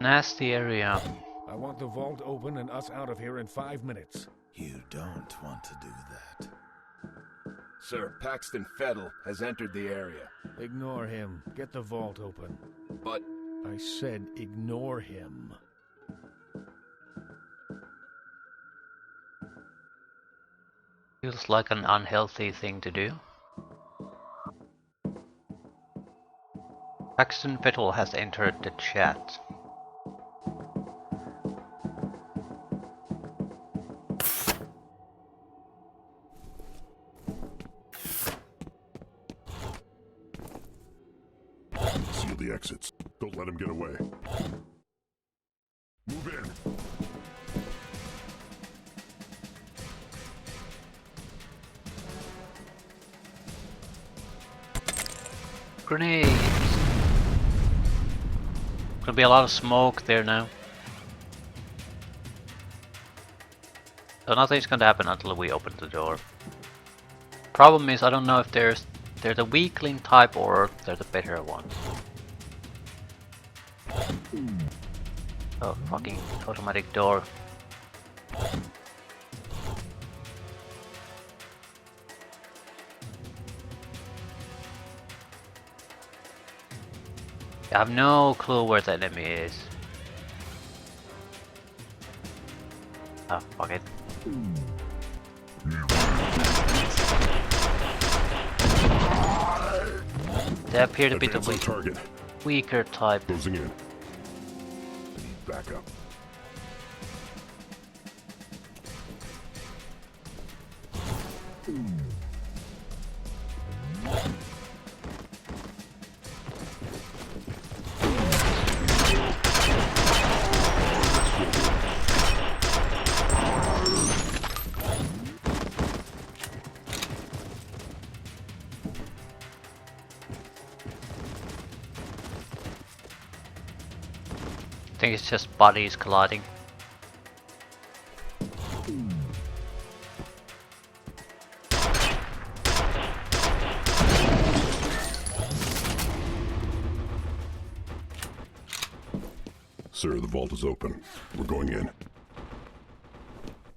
Nasty area. I want the vault open and us out of here in 5 minutes. You don't want to do that. Sir, Paxton Fettel has entered the area. Ignore him. Get the vault open. But I said ignore him. Feels like an unhealthy thing to do. Paxton Fettel has entered the chat. Seal the exits. Don't let him get away. Move in. Grenades! Gonna be a lot of smoke there now. So nothing's gonna happen until we open the door. Problem is, I don't know if they're the weakling type or they're the better ones. Oh, fucking automatic door. I have no clue where the enemy is. Oh, fuck it. They appear to be the weaker type. Closing in. I need backup. I think it's just bodies colliding. Sir, the vault is open. We're going in.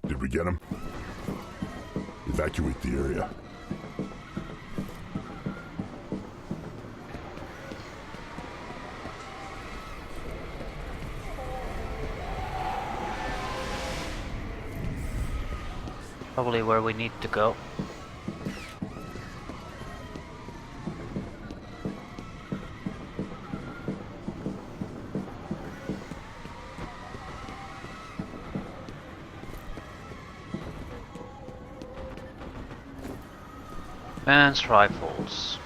Did we get him? Evacuate the area. Probably where we need to go. Advanced rifles.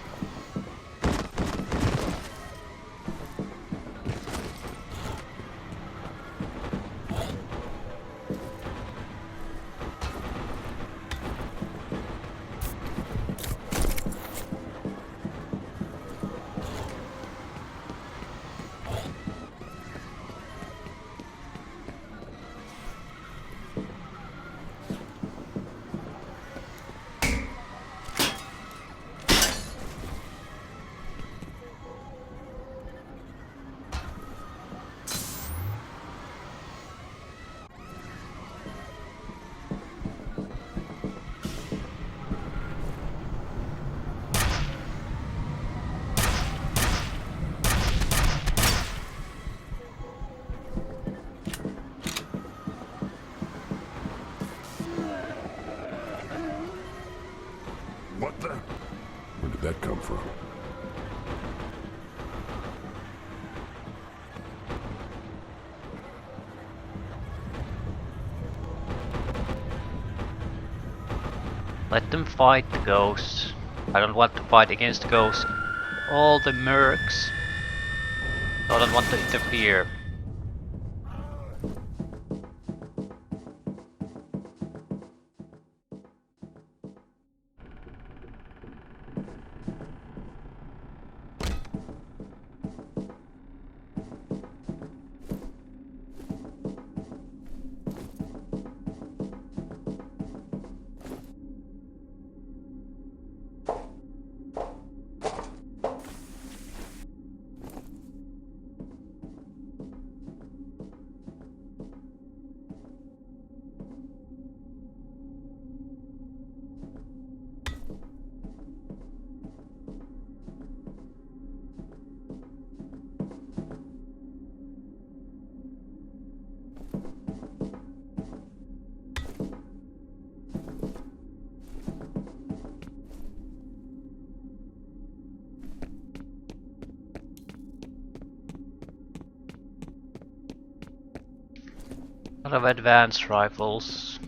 What the? Where did that come from? Let them fight the ghosts. I don't want to fight against the ghosts. All the mercs. I don't want to interfere. A lot of advanced rifles.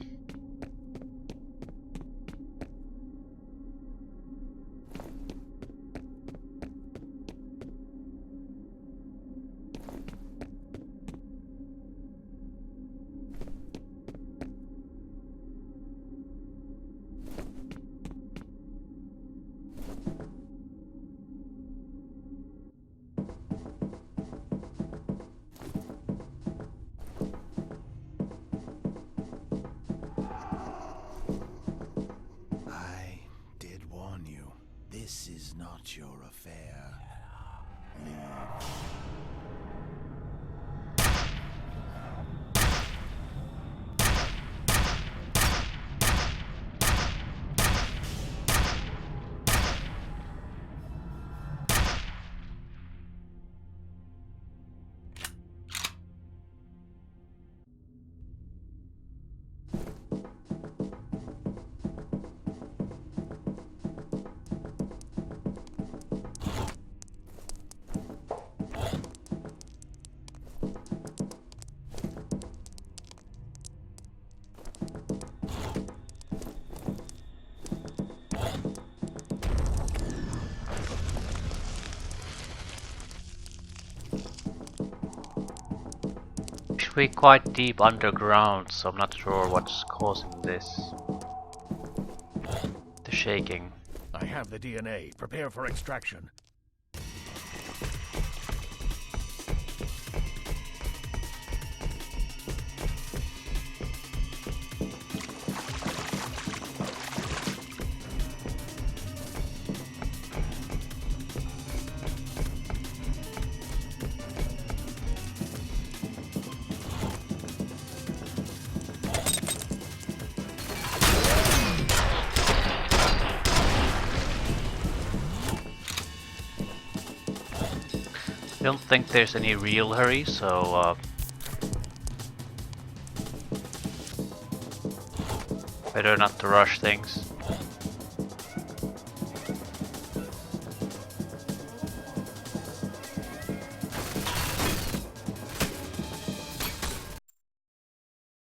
I did warn you. This is not your affair. Leave. We're quite deep underground, so I'm not sure what's causing this. The shaking. I have the DNA. Prepare for extraction. I don't think there's any real hurry, so better not to rush things.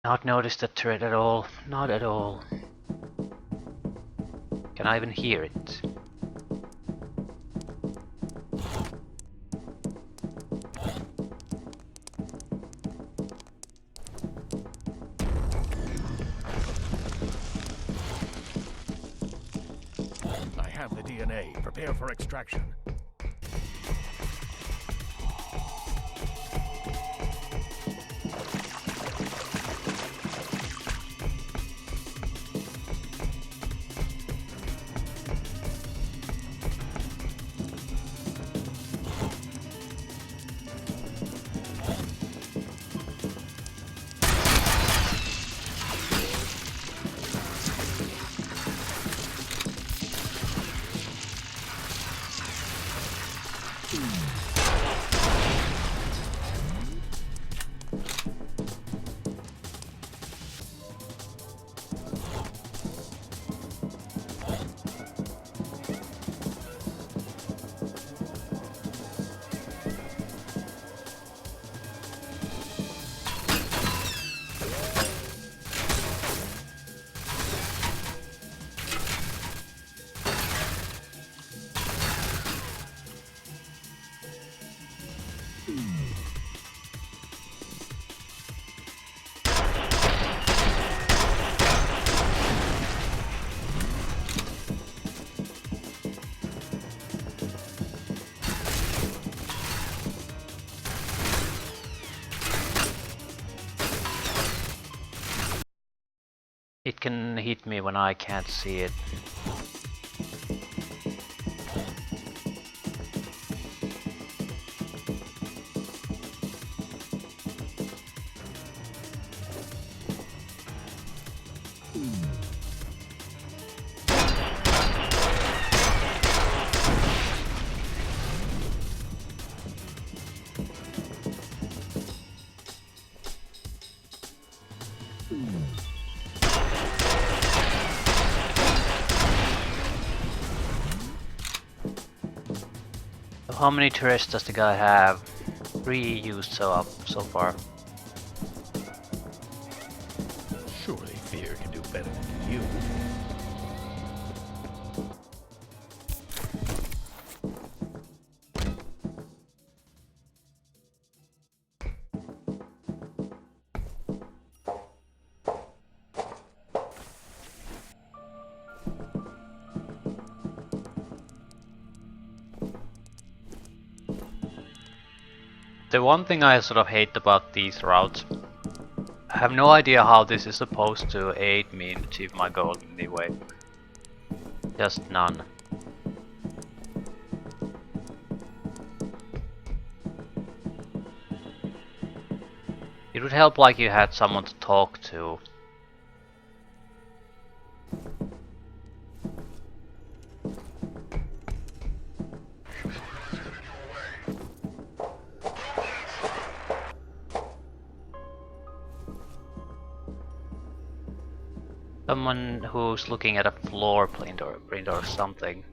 Not noticed the turret at all. Not at all. Can I even hear it? I have the DNA. Prepare for extraction. It can hit me when I can't see it. How many turrets does the guy have? 3 used so far. F.E.A.R can do better than you. The one thing I sort of hate about these routes, I have no idea how this is supposed to aid me in achieve my goal in any way. Just none. It would help like you had someone to talk to. Someone who's looking at a floor print or something.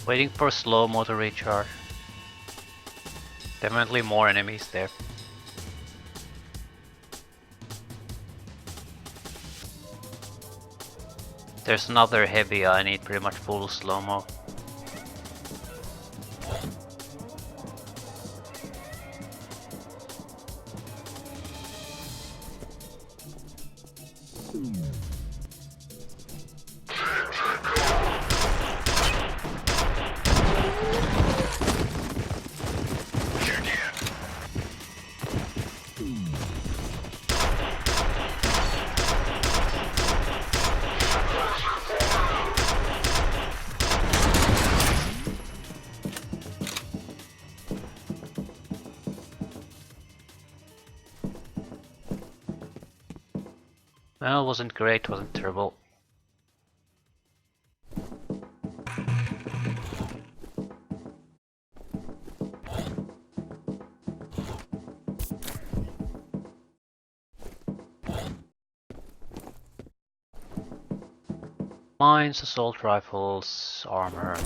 Waiting for slow-mo to recharge. Definitely more enemies there. There's another heavy, I need pretty much full slow-mo. Well, wasn't great, wasn't terrible. Mines, assault rifles, armor.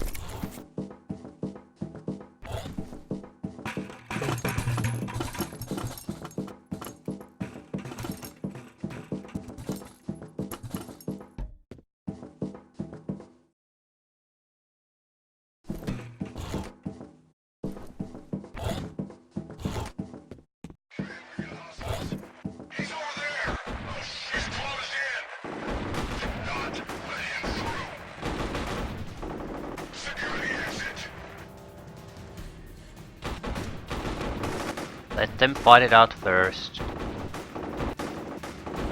Let them fight it out first.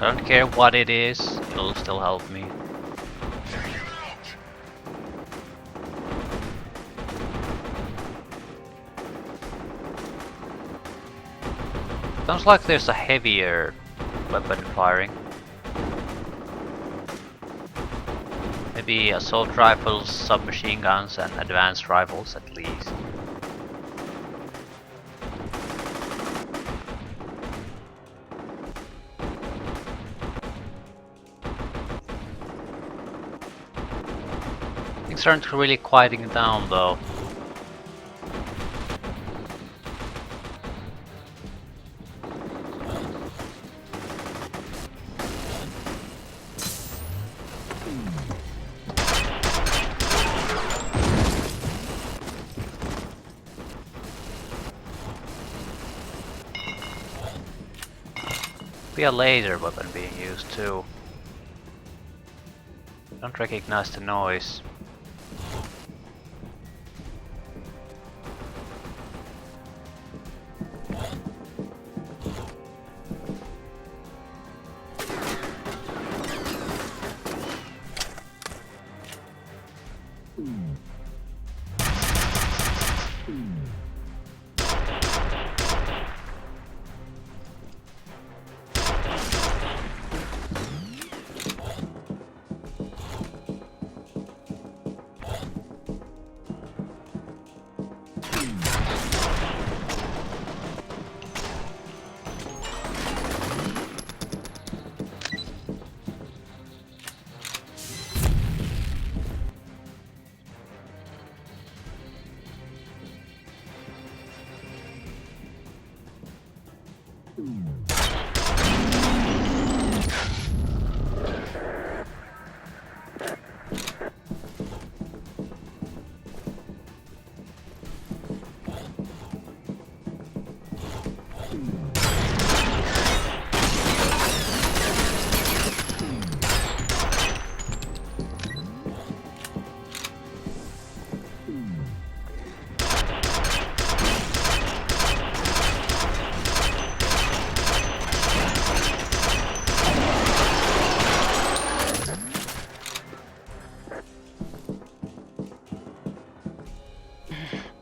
I don't care what it is, it'll still help me. Sounds like there's a heavier weapon firing. Maybe assault rifles, submachine guns and advanced rifles at least. Things aren't really quieting down though. Be a laser weapon being used too. Don't recognize the noise.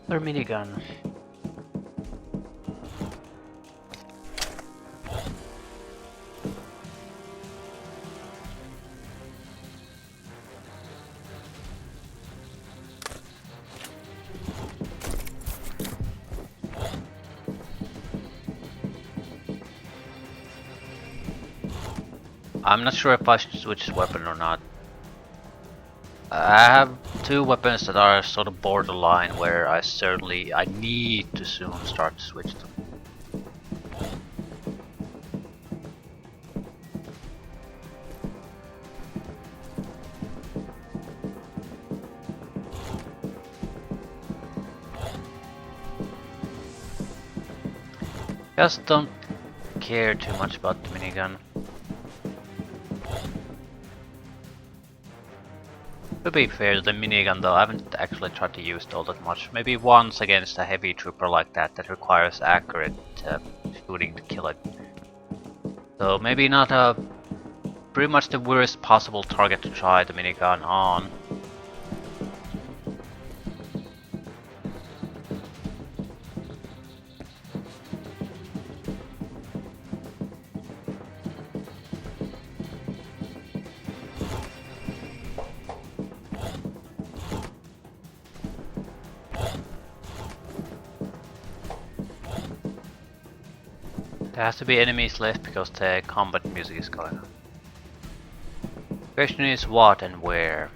Their minigun. I'm not sure if I should switch weapon or not. I have two weapons that are sort of borderline where I need to soon start to switch them. Just don't care too much about the minigun. To be fair, the minigun though, I haven't actually tried to use it all that much. Maybe once against a heavy trooper like that requires accurate shooting to kill it. So maybe not pretty much the worst possible target to try the minigun on. There has to be enemies left because the combat music is going on. Question is what and where.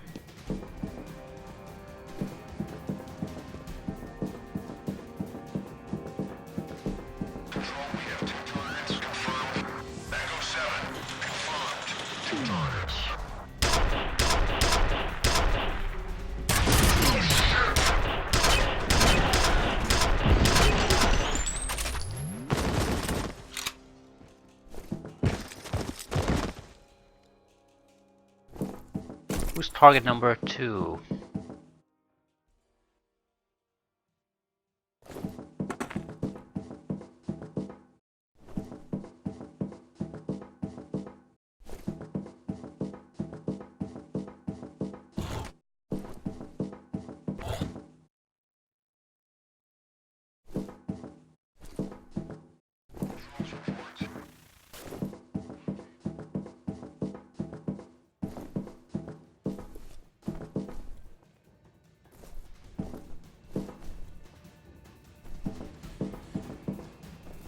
Who's target number 2?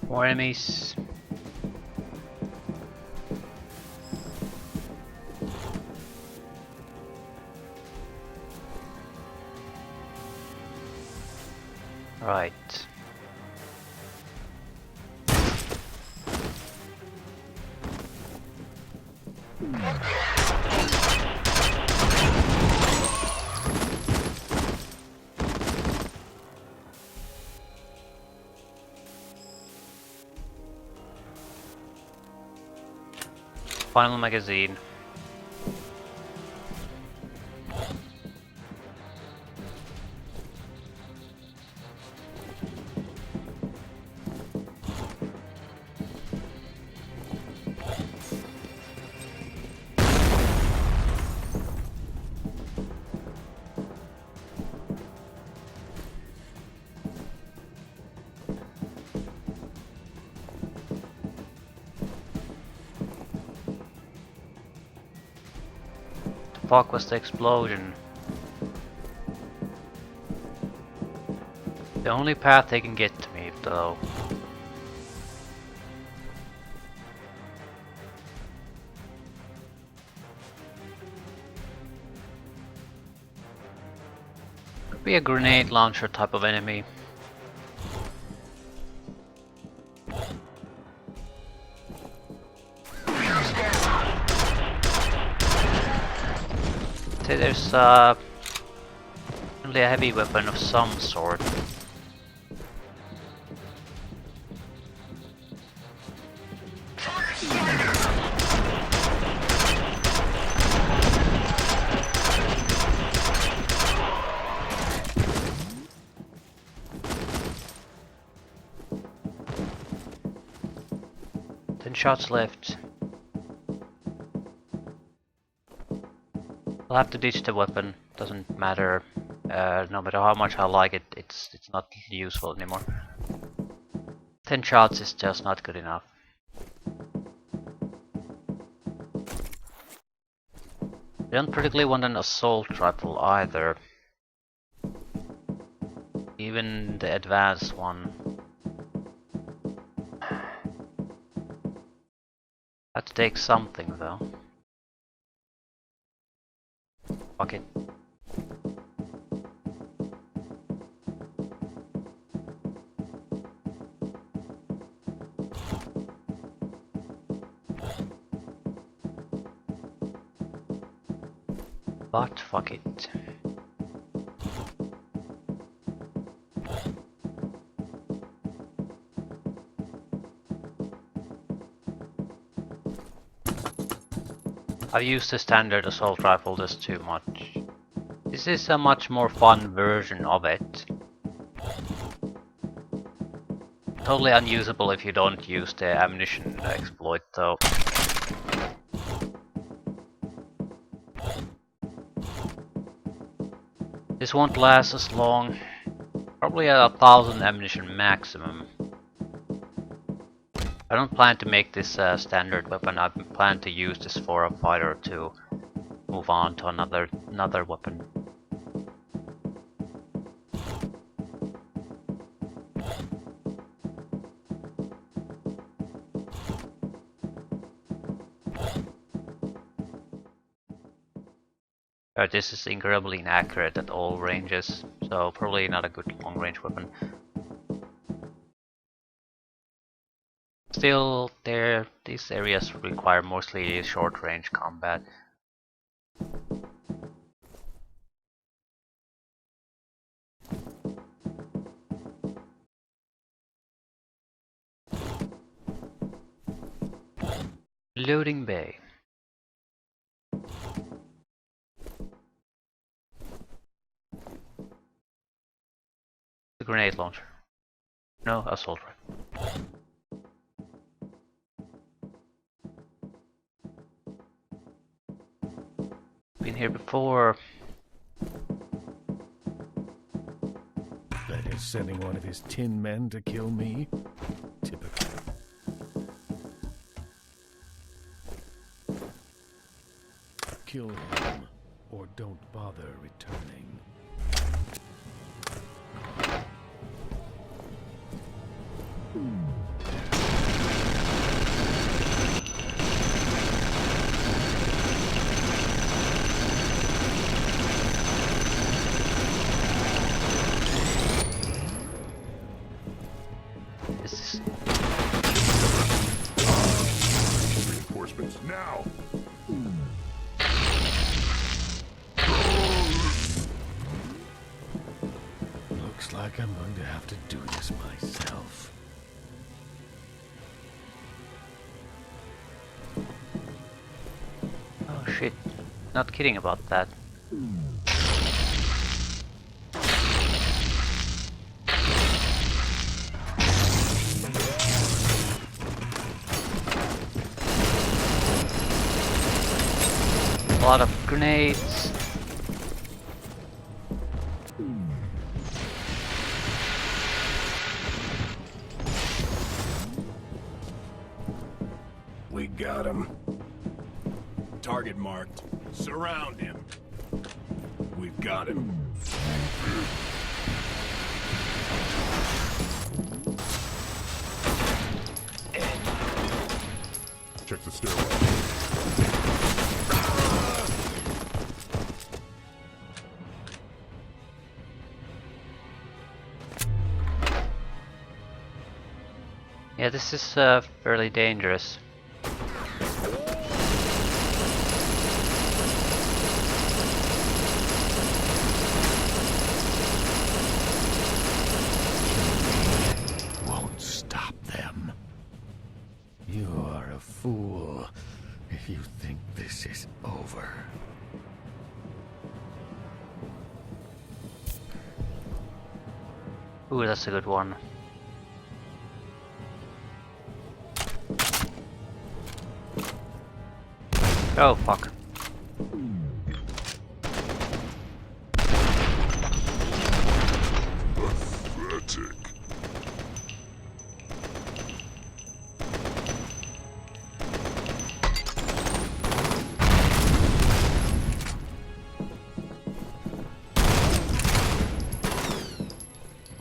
More enemies. Right. Final magazine. Fuck was the explosion? The only path they can get to me though. Could be a grenade launcher type of enemy. say there's only a heavy weapon of some sort. 10 shots left. I'll have to ditch the weapon. Doesn't matter. No matter how much I like it, it's not useful anymore. 10 shots is just not good enough. I don't particularly want an assault rifle either. Even the advanced one. Have to take something though. Fuck it. But fuck it. I've used the standard assault rifle just too much. This is a much more fun version of it. Totally unusable if you don't use the ammunition exploit though. This won't last as long. Probably at 1000 ammunition maximum. I don't plan to make this a standard weapon. I plan to use this for a fighter to move on to another weapon. This is incredibly inaccurate at all ranges, so probably not a good long-range weapon. Still, these areas require mostly short-range combat. Loading bay. The grenade launcher. No, assault rifle. Been here before. That is sending one of his tin men to kill me. Typical. Kill him, or don't bother returning. Reinforcements now! Looks like I'm going to have to do this myself. Oh shit. Not kidding about that. A lot of grenades. We got him. Target marked. Surround him. We've got him. Check the stairwell. Yeah, this is fairly dangerous. A You are a fool if you think this is over. Ooh, that's a good one. Oh, fuck. Pathetic.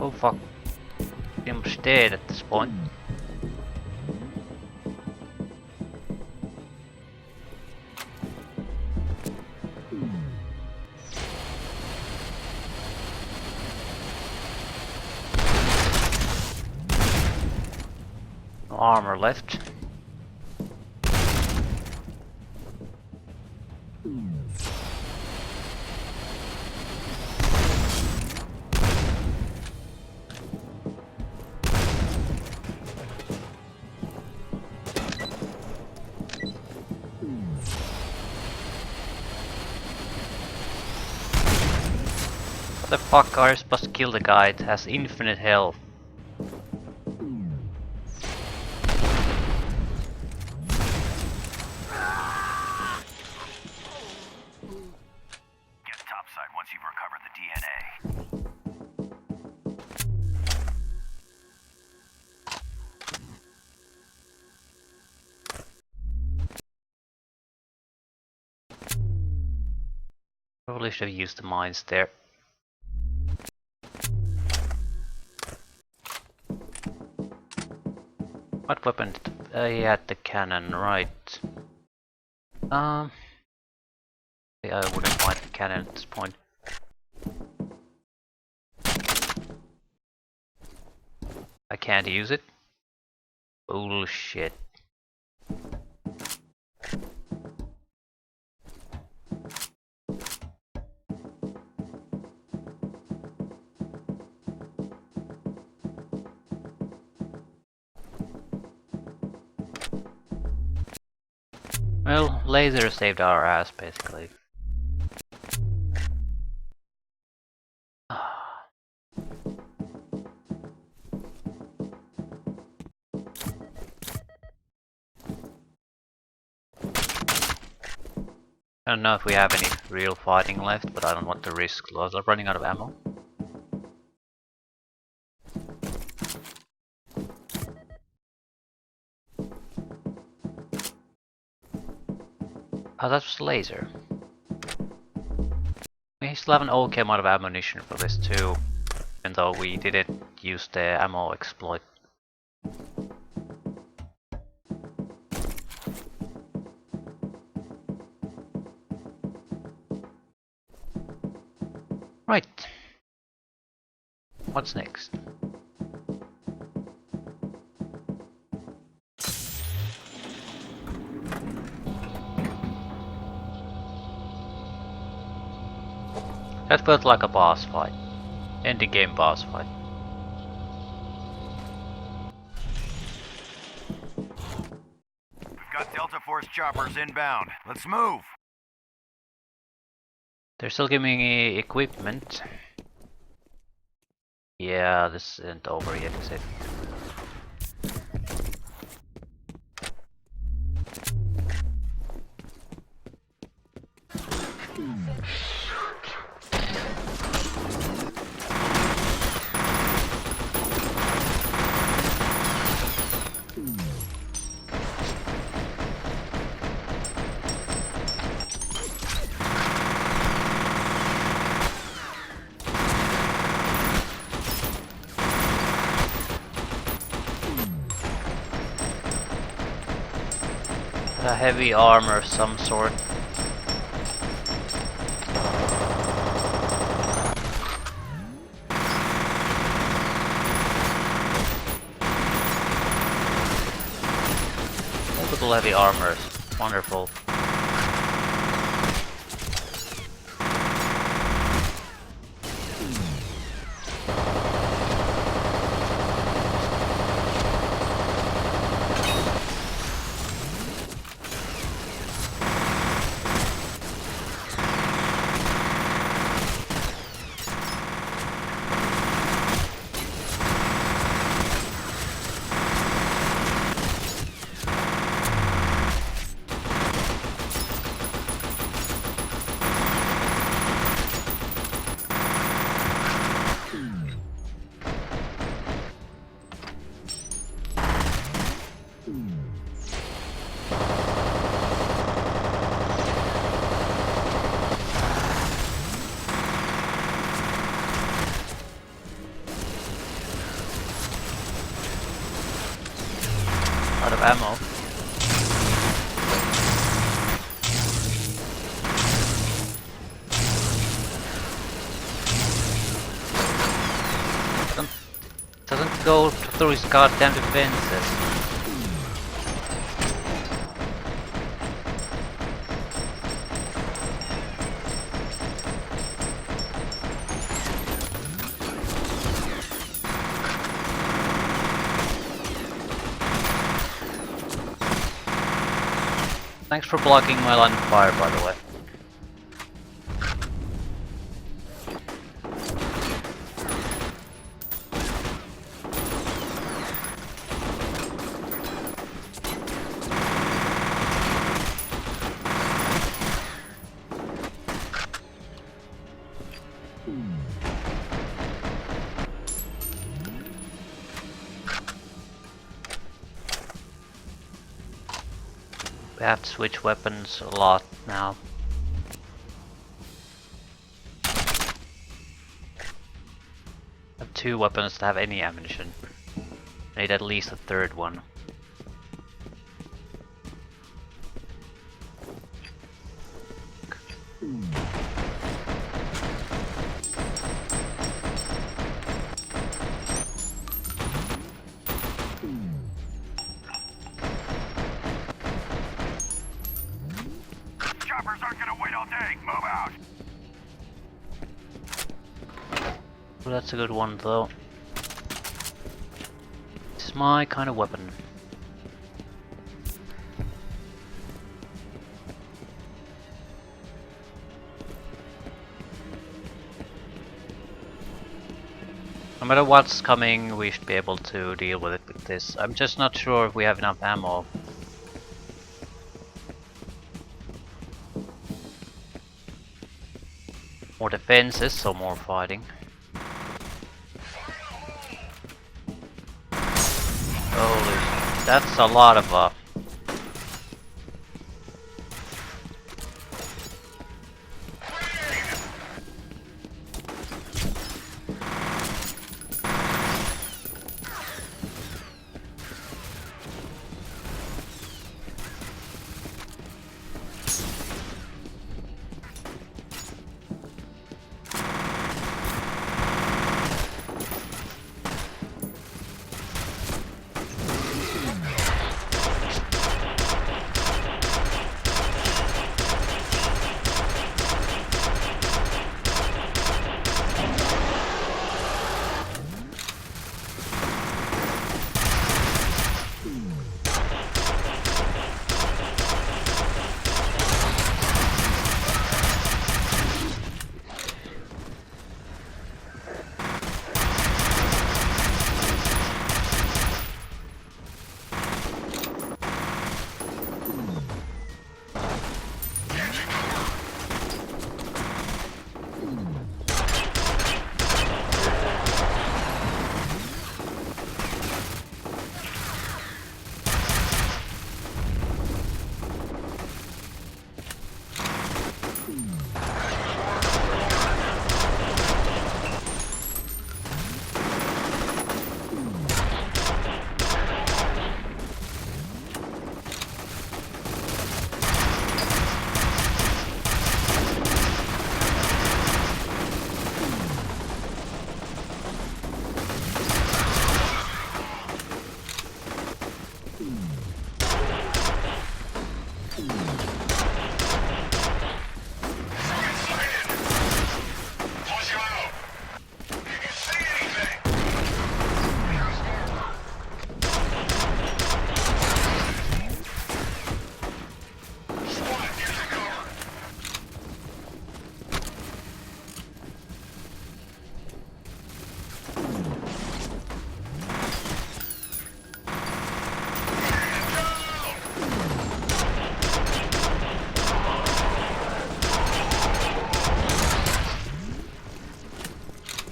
Oh, fuck. Pretty much dead at this point. No armor left. What the fuck are you supposed to kill the guy? It has infinite health. Get topside once you've recovered the DNA. Probably should have used the mines there. What weapon did he had the cannon, right? Yeah, I wouldn't mind the cannon at this point. I can't use it? Bullshit. Well, laser saved our ass, basically. I don't know if we have any real fighting left, but I don't want to risk running out of ammo. Oh, that was laser. We still have an okay amount of ammunition for this too, even though we didn't use the ammo exploit. Right. What's next? That felt like a boss fight. Ending game boss fight. We've got Delta Force choppers inbound. Let's move. They're still giving me equipment. Yeah, this isn't over yet, is it? A heavy armor of some sort. Multiple heavy armors. Wonderful. of ammo. Doesn't go through his goddamn defenses. Thanks for blocking my line of fire, by the way. We have to switch weapons a lot now. I have 2 weapons to have any ammunition. I need at least a 3rd one. Choppers aren't gonna wait all day. Move out. Well, that's a good one though. It's my kind of weapon. No matter what's coming, we should be able to deal with it with this. I'm just not sure if we have enough ammo. More defenses, so more fighting. Holy, that's a lot of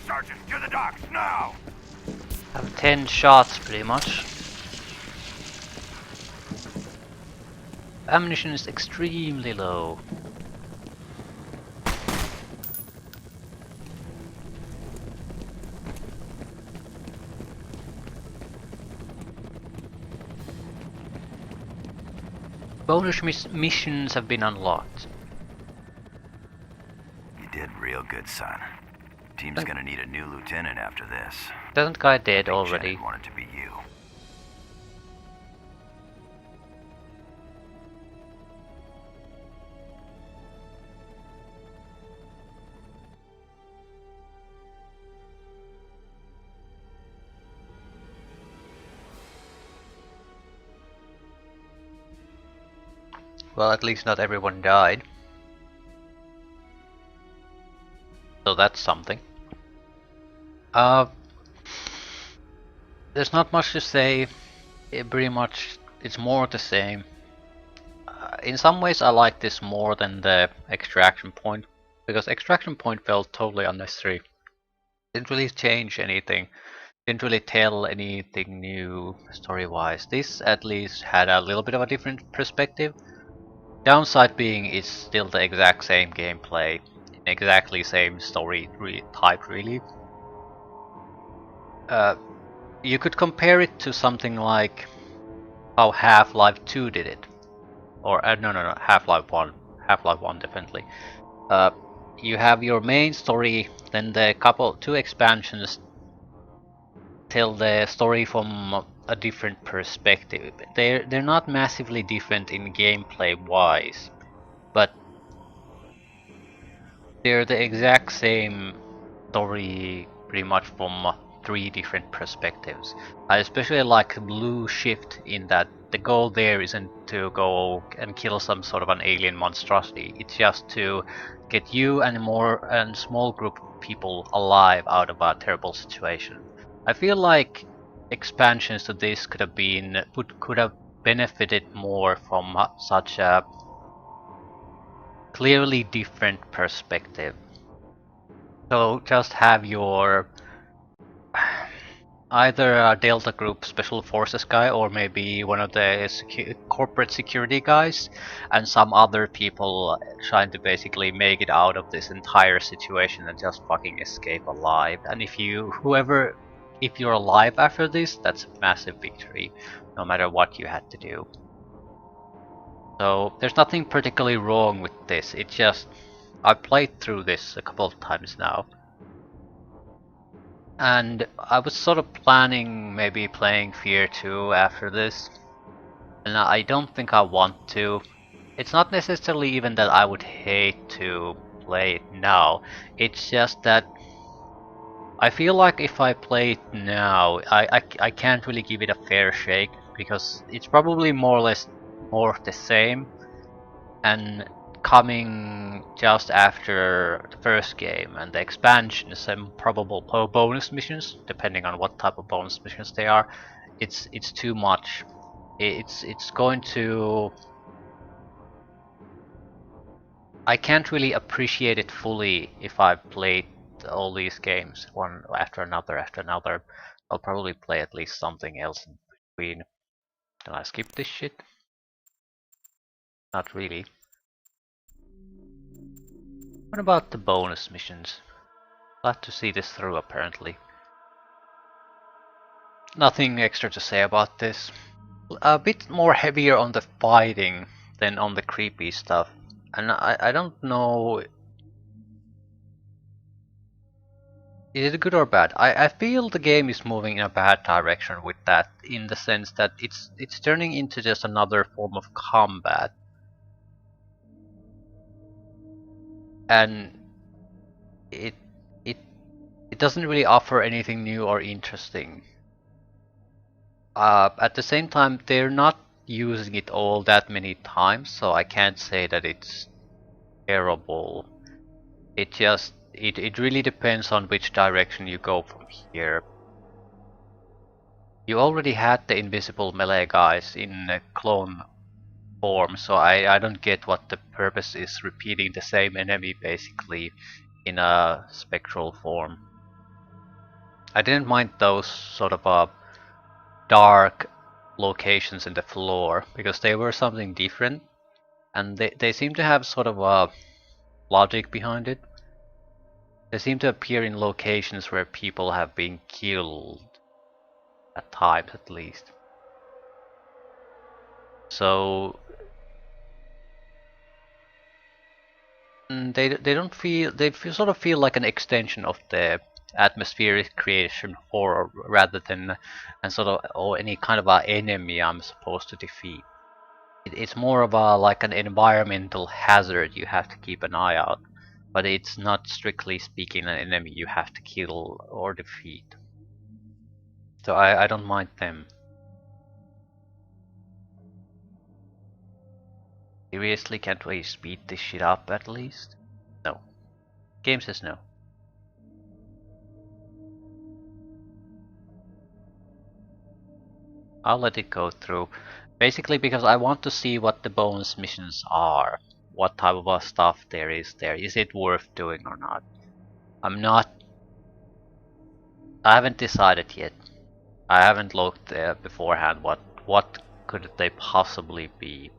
Sergeant, to the docks now. I have 10 shots pretty much. Ammunition is extremely low. Bonus missions have been unlocked. You did real good, son. Team's gonna need a new lieutenant after this. Doesn't guy dead I think already? Janet wanted to be you. Well, at least not everyone died. So that's something. There's not much to say. Pretty much, it's more the same. In some ways, I like this more than the extraction point, because extraction point felt totally unnecessary. Didn't really change anything. Didn't really tell anything new story-wise. This at least had a little bit of a different perspective. Downside being it's still the exact same gameplay, exactly same story type really. You could compare it to something like how Half-Life 2 did it. Or no, Half-Life 1. Half-Life 1 definitely. You have your main story, then the two expansions tell the story from a different perspective. They're not massively different in gameplay wise, but they're the exact same story pretty much from three different perspectives. I especially like Blue Shift in that the goal there isn't to go and kill some sort of an alien monstrosity. It's just to get you and a small group of people alive out of a terrible situation. I feel like expansions to this could have benefited more from such a clearly different perspective. So just have your either a Delta Group Special Forces guy or maybe one of the corporate security guys and some other people trying to basically make it out of this entire situation and just fucking escape alive. And if you're alive after this, that's a massive victory, no matter what you had to do. So there's nothing particularly wrong with this, it's just I've played through this a couple of times now. And I was sort of planning maybe playing F.E.A.R 2 after this, and I don't think I want to. It's not necessarily even that I would hate to play it now, it's just that I feel like if I play it now, I can't really give it a fair shake, because it's probably more or less more of the same, and coming just after the first game and the expansions and probable bonus missions, depending on what type of bonus missions they are, it's too much. It's going to. I can't really appreciate it fully if I played all these games one after another after another. I'll probably play at least something else in between. Can I skip this shit? Not really. What about the bonus missions? Glad to see this through apparently. Nothing extra to say about this. A bit more heavier on the fighting than on the creepy stuff. And I don't know, is it good or bad? I feel the game is moving in a bad direction with that, in the sense that it's turning into just another form of combat. And it it it doesn't really offer anything new or interesting. At the same time, they're not using it all that many times, so I can't say that it's terrible. It really depends on which direction you go from here. You already had the invisible melee guys in clone form, so I don't get what the purpose is repeating the same enemy basically in a spectral form. I didn't mind those sort of dark locations in the floor, because they were something different, and they seem to have sort of a logic behind it. They seem to appear in locations where people have been killed, at times at least. So They don't feel sort of feel like an extension of the atmospheric creation horror rather than and sort of or any kind of a enemy I'm supposed to defeat. It's more of a like an environmental hazard you have to keep an eye out, but it's not strictly speaking an enemy you have to kill or defeat. So I don't mind them. Seriously, can't we speed this shit up at least? No. Game says no. I'll let it go through. Basically because I want to see what the bonus missions are. What type of stuff there is there. Is it worth doing or not? I haven't decided yet. I haven't looked beforehand what could they possibly be.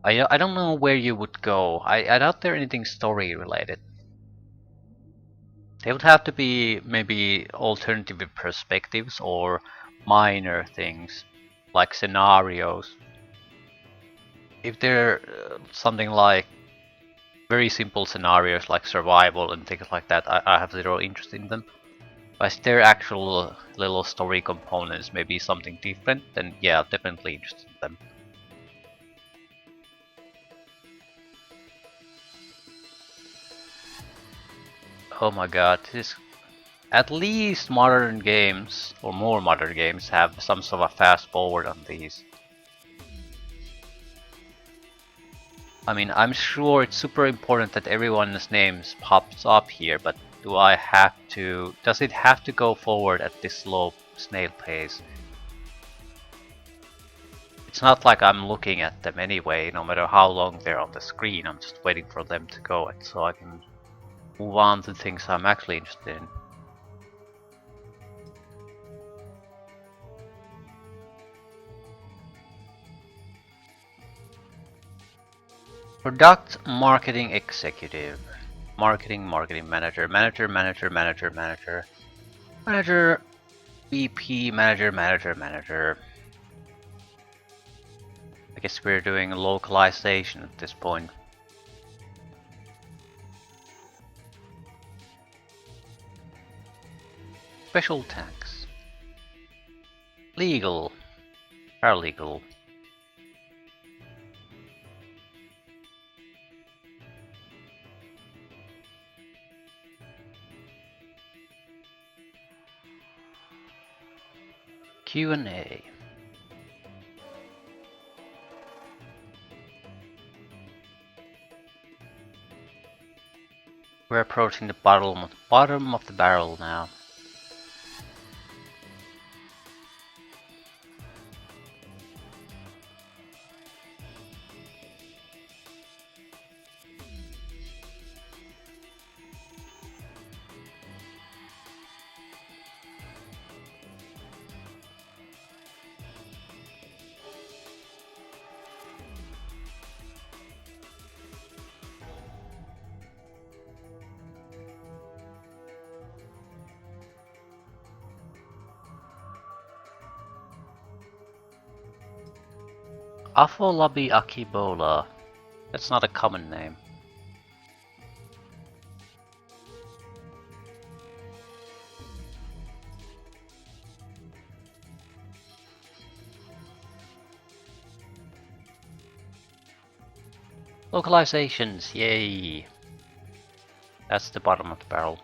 I don't know where you would go. I doubt there anything story related. They would have to be maybe alternative perspectives or minor things like scenarios. If they're something like very simple scenarios like survival and things like that, I have zero interest in them. But if they're actual little story components, maybe something different, then yeah, definitely interested in them. Oh my god, this is at least modern games, or more modern games, have some sort of fast forward on these. I mean, I'm sure it's super important that everyone's names pops up here, but does it have to go forward at this slow snail pace? It's not like I'm looking at them anyway, no matter how long they're on the screen, I'm just waiting for them to go so I can move on to things I'm actually interested in. Product Marketing Executive. Marketing Manager. Manager. VP Manager. I guess we're doing localization at this point. Special tax. Legal. Paralegal. Q&A. We're approaching the bottom of the barrel now. Afolabi Akibola. That's not a common name. Localizations, yay! That's the bottom of the barrel.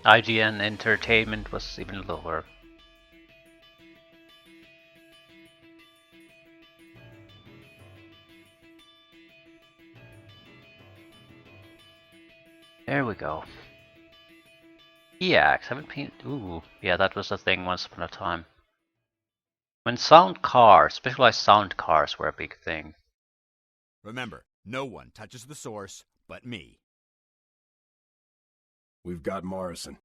IGN Entertainment was even lower. There we go. EAX, haven't been. Ooh, yeah, that was a thing once upon a time. When specialized sound cars were a big thing. Remember, no one touches the source but me. We've got Morrison.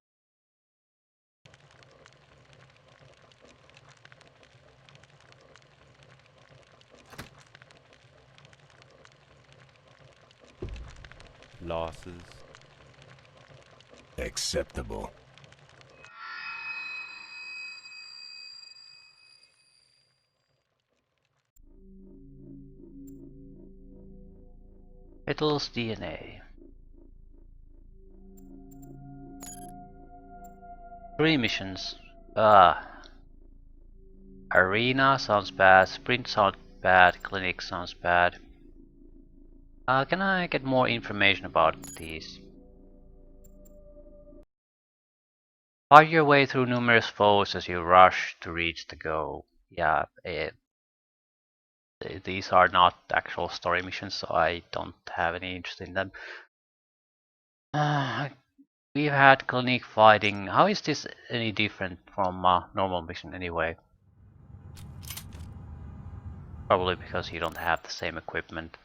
Losses. Acceptable. Vitals DNA. 3 missions. Arena sounds bad, sprint sounds bad, clinic sounds bad. Can I get more information about these? Fight your way through numerous foes as you rush to reach the goal. Yeah, these are not actual story missions, so I don't have any interest in them. We've had clinic fighting. How is this any different from a normal mission anyway? Probably because you don't have the same equipment.